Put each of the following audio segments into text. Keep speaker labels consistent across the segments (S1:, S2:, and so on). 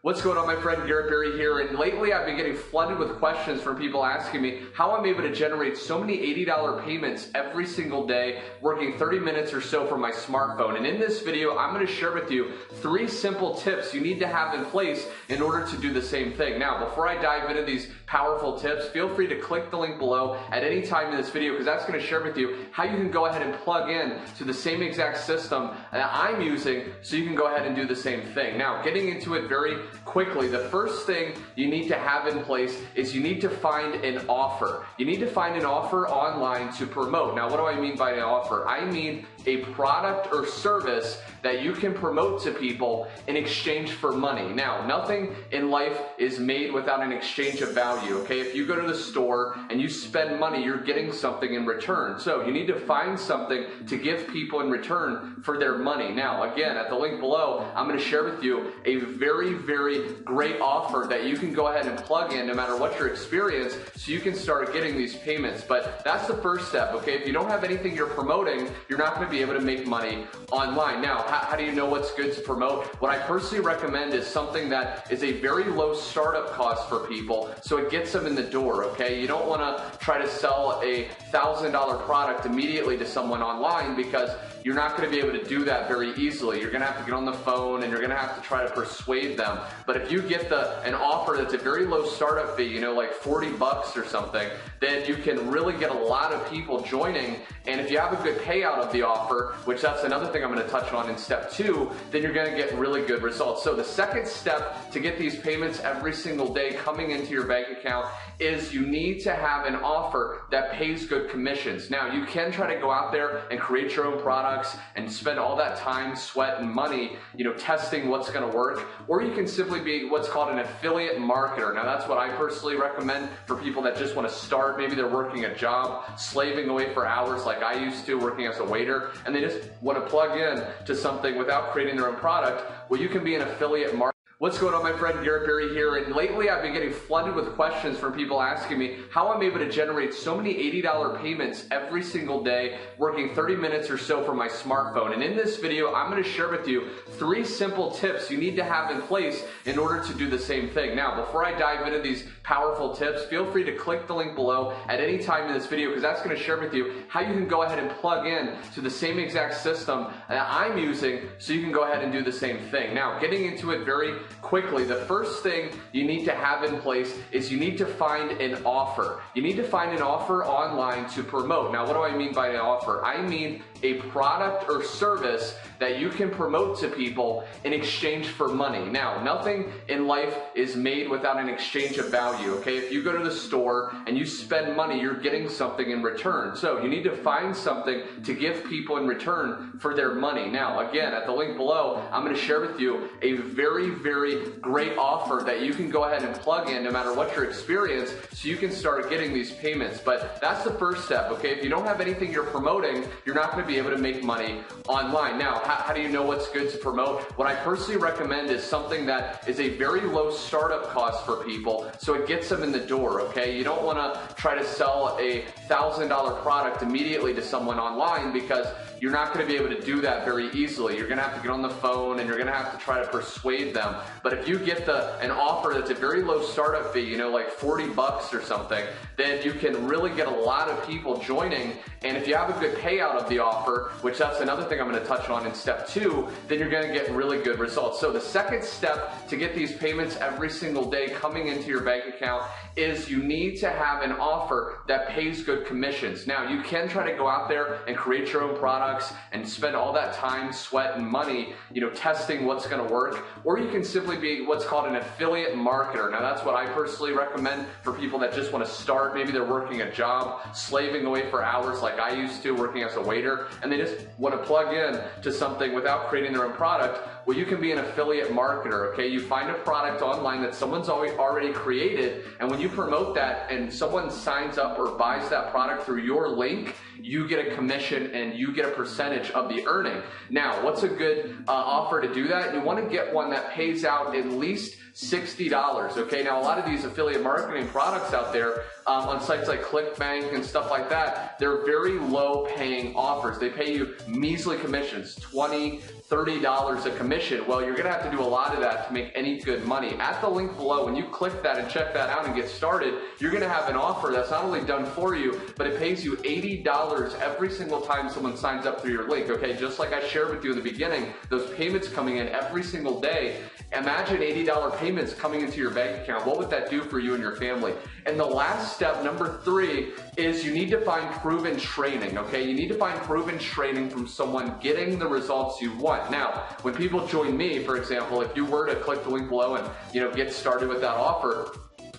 S1: What's going on, my friend? Garrett Berry here, and lately I've been getting flooded with questions from people asking me how I'm able to generate so many $80 payments every single day, working 30 minutes or so from my smartphone. And in this video, I'm going to share with you 3 simple tips you need to have in place in order to do the same thing. Now, before I dive into these powerful tips, feel free to click the link below at any time in this video, because that's going to share with you how you can go ahead and plug in to the same exact system that I'm using so you can go ahead and do the same thing. Now, getting into it very quickly, the first thing you need to have in place is you need to find an offer. You need to find an offer online to promote. Now, what do I mean by an offer? I mean a product or service that you can promote to people in exchange for money. Now, nothing in life is made without an exchange of value, okay? If you go to the store and you spend money, you're getting something in return. So you need to find something to give people in return for their money. Now, again, at the link below, I'm going to share with you a very, very great offer that you can go ahead and plug in no matter what your experience, so you can start getting these payments. But that's the first step, okay? If you don't have anything you're promoting, you're not going to be able to make money online. Now, how do you know what's good to promote? What I personally recommend is something that is a very low startup cost for people, so it gets them in the door, okay? You don't want to try to sell a $1,000 product immediately to someone online, because you're not going to be able to do that very easily. You're going to have to get on the phone and you're going to have to try to persuade them. But if you get an offer that's a very low startup fee, you know, like 40 bucks or something, then you can really get a lot of people joining. And if you have a good payout of the offer, which that's another thing I'm going to touch on in step 2, then you're going to get really good results. So the second step to get these payments every single day coming into your bank account is you need to have an offer that pays good commissions. Now, you can try to go out there and create your own products and spend all that time, sweat, and money, you know, testing what's going to work, or you can simply be what's called an affiliate marketer. Now, that's what I personally recommend for people that just want to start. Maybe they're working a job, slaving away for hours like I used to, working as a waiter, and they just want to plug in to something without creating their own product. Well, you can be an affiliate marketer. What's going on, my friend? Garrett Berry here, and lately I've been getting flooded with questions from people asking me how I'm able to generate so many $80 payments every single day, working 30 minutes or so from my smartphone. And in this video, I'm going to share with you 3 simple tips you need to have in place in order to do the same thing. Now, before I dive into these powerful tips, feel free to click the link below at any time in this video, because that's going to share with you how you can go ahead and plug in to the same exact system that I'm using so you can go ahead and do the same thing. Now, getting into it very quickly, the first thing you need to have in place is you need to find an offer. You need to find an offer online to promote. Now, what do I mean by an offer? I mean a product or service that you can promote to people in exchange for money. Now, nothing in life is made without an exchange of value, okay? If you go to the store and you spend money, you're getting something in return. So you need to find something to give people in return for their money. Now, again, at the link below, I'm going to share with you a very, very great offer that you can go ahead and plug in no matter what your experience, so you can start getting these payments. But that's the first step, okay? If you don't have anything you're promoting, you're not going to be able to make money online. Now, how do you know what's good to promote? What I personally recommend is something that is a very low startup cost for people, so it gets them in the door, okay? You don't want to try to sell a $1,000 product immediately to someone online, because you're not going to be able to do that very easily. You're going to have to get on the phone and you're going to have to try to persuade them. But if you get an offer that's a very low startup fee, you know, like 40 bucks or something, then you can really get a lot of people joining. And if you have a good payout of the offer, which that's another thing I'm going to touch on in step 2, then you're going to get really good results. So the second step to get these payments every single day coming into your bank account is you need to have an offer that pays good commissions. Now, you can try to go out there and create your own products and spend all that time, sweat, and money, you know, testing what's going to work, or you can simply be what's called an affiliate marketer. Now, that's what I personally recommend for people that just want to start. Maybe they're working a job, slaving away for hours like I used to, working as a waiter, and they just want to plug in to something without creating their own product. Well, you can be an affiliate marketer, okay? You find a product online that someone's already created, and when you promote that and someone signs up or buys that product through your link, you get a commission and you get a percentage of the earning. Now, what's a good offer to do that? You want to get one that pays out at least $60, okay? Now, a lot of these affiliate marketing products out there on sites like ClickBank and stuff like that, they're very low paying offers. They pay you measly commissions, $20, $30 a commission. commission. Well, you're gonna have to do a lot of that to make any good money. At the link below, when you click that and check that out and get started, you're gonna have an offer that's not only done for you, but it pays you $80 every single time someone signs up through your link, okay? Just like I shared with you in the beginning, those payments coming in every single day. Imagine $80 payments coming into your bank account. What would that do for you and your family? And the last step, number 3, is you need to find proven training, okay? You need to find proven training from someone getting the results you want. Now, when people join me, for example, if you were to click the link below and get started with that offer,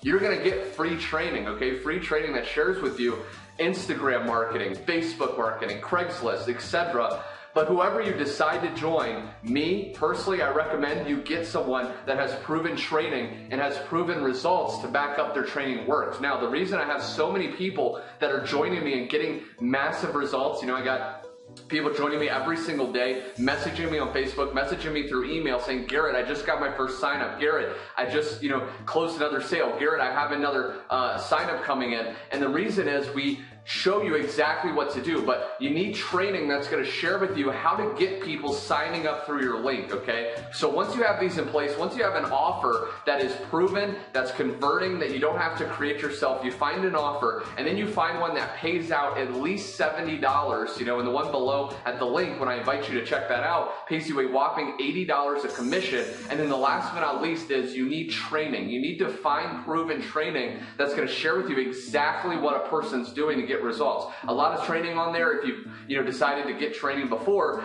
S1: you're gonna get free training, okay? Free training that shares with you Instagram marketing, Facebook marketing, Craigslist, etc. But whoever you decide to join, me personally, I recommend you get someone that has proven training and has proven results to back up their training works. Now, the reason I have so many people that are joining me and getting massive results, I got people joining me every single day, messaging me on Facebook, messaging me through email saying, Garrett, I just got my first sign up. Garrett, I just, closed another sale. Garrett, I have another sign up coming in. And the reason is we show you exactly what to do, but you need training that's going to share with you how to get people signing up through your link, okay? So once you have these in place, once you have an offer that is proven, that's converting, that you don't have to create yourself, you find an offer, and then you find one that pays out at least $70, and the one below at the link, when I invite you to check that out, pays you a whopping $80 of commission. And then the last but not least is you need training. You need to find proven training that's going to share with you exactly what a person's doing to get results. A lot of training on there. If you've decided to get training before,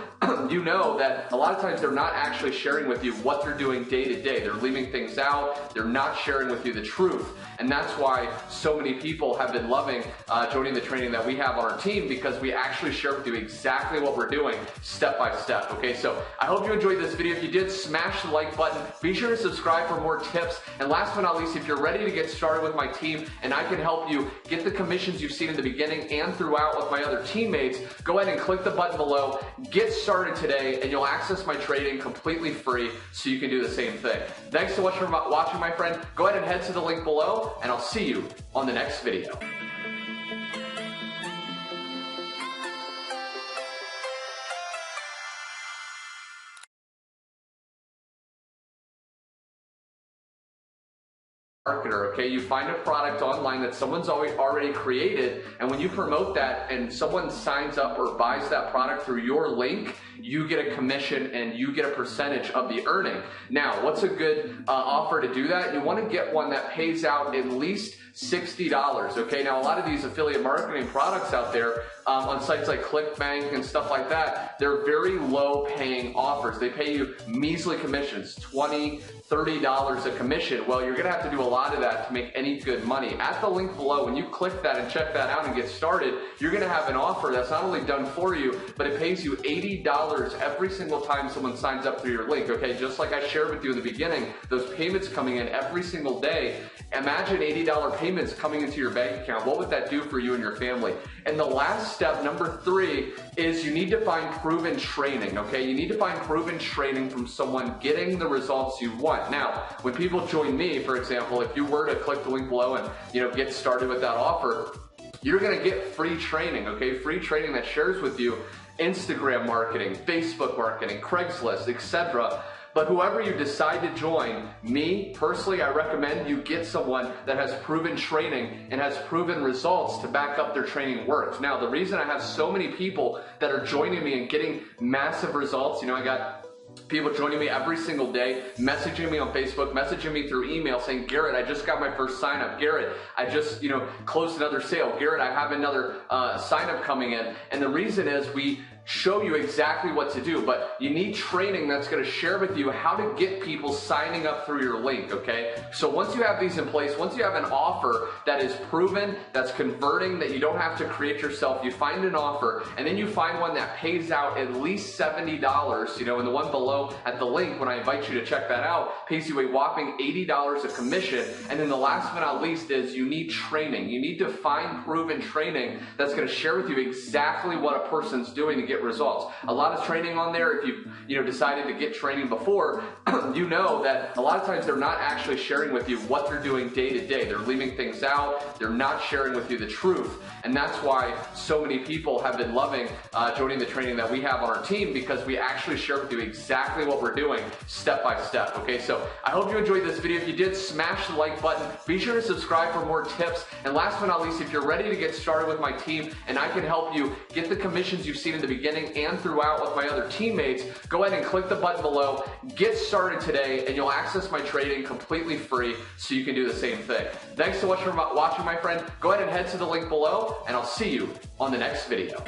S1: you know that a lot of times they're not actually sharing with you what they're doing day to day. They're leaving things out. They're not sharing with you the truth. And that's why so many people have been loving joining the training that we have on our team, because we actually share with you exactly what we're doing step by step. Okay, so I hope you enjoyed this video. If you did, smash the like button. Be sure to subscribe for more tips. And last but not least, if you're ready to get started with my team and I can help you get the commissions you've seen in the beginning and throughout with my other teammates, go ahead and click the button below. Get started today and you'll access my trading completely free so you can do the same thing. Thanks so much for watching, my friend. Go ahead and head to the link below and I'll see you on the next video. Marketer, okay? You find a product online that someone's already created, and when you promote that and someone signs up or buys that product through your link, you get a commission and you get a percentage of the earning. Now, what's a good offer to do that? You want to get one that pays out at least $60, okay? Now, a lot of these affiliate marketing products out there on sites like ClickBank and stuff like that, they're very low paying offers. They pay you measly commissions, $20, $30 a commission. Well, you're gonna have to do a lot of that to make any good money. At the link below, when you click that and check that out and get started, you're gonna have an offer that's not only done for you, but it pays you $80 every single time someone signs up through your link, okay? Just like I shared with you in the beginning, those payments coming in every single day. Imagine $80 payments coming into your bank account. What would that do for you and your family? And the last step, number 3, is you need to find proven training, okay? You need to find proven training from someone getting the results you want. Now, when people join me, for example, if you were to click the link below and get started with that offer, you're gonna get free training, okay? Free training that shares with you Instagram marketing, Facebook marketing, Craigslist, etc. But whoever you decide to join, me personally, I recommend you get someone that has proven training and has proven results to back up their training works. Now, the reason I have so many people that are joining me and getting massive results, I got people joining me every single day, messaging me on Facebook, messaging me through email saying, Garrett, I just got my first sign up. Garrett, I just, closed another sale. Garrett, I have another sign up coming in. And the reason is we show you exactly what to do, but you need training that's going to share with you how to get people signing up through your link, okay? So once you have these in place, once you have an offer that is proven, that's converting, that you don't have to create yourself, you find an offer, and then you find one that pays out at least $70, and the one below at the link, when I invite you to check that out, pays you a whopping $80 of commission. And then the last but not least is you need training. You need to find proven training that's going to share with you exactly what a person's doing to get get results. A lot of training on there, if you've decided to get training before, you know that a lot of times they're not actually sharing with you what they're doing day to day. They're leaving things out. They're not sharing with you the truth. And that's why so many people have been loving joining the training that we have on our team, because we actually share with you exactly what we're doing step by step. Okay, so I hope you enjoyed this video. If you did, smash the like button. Be sure to subscribe for more tips. And last but not least, if you're ready to get started with my team and I can help you get the commissions you've seen in the beginning and throughout with my other teammates, go ahead and click the button below. Get started today and you'll access my trading completely free so you can do the same thing. Thanks so much for watching, my friend. Go ahead and head to the link below and I'll see you on the next video.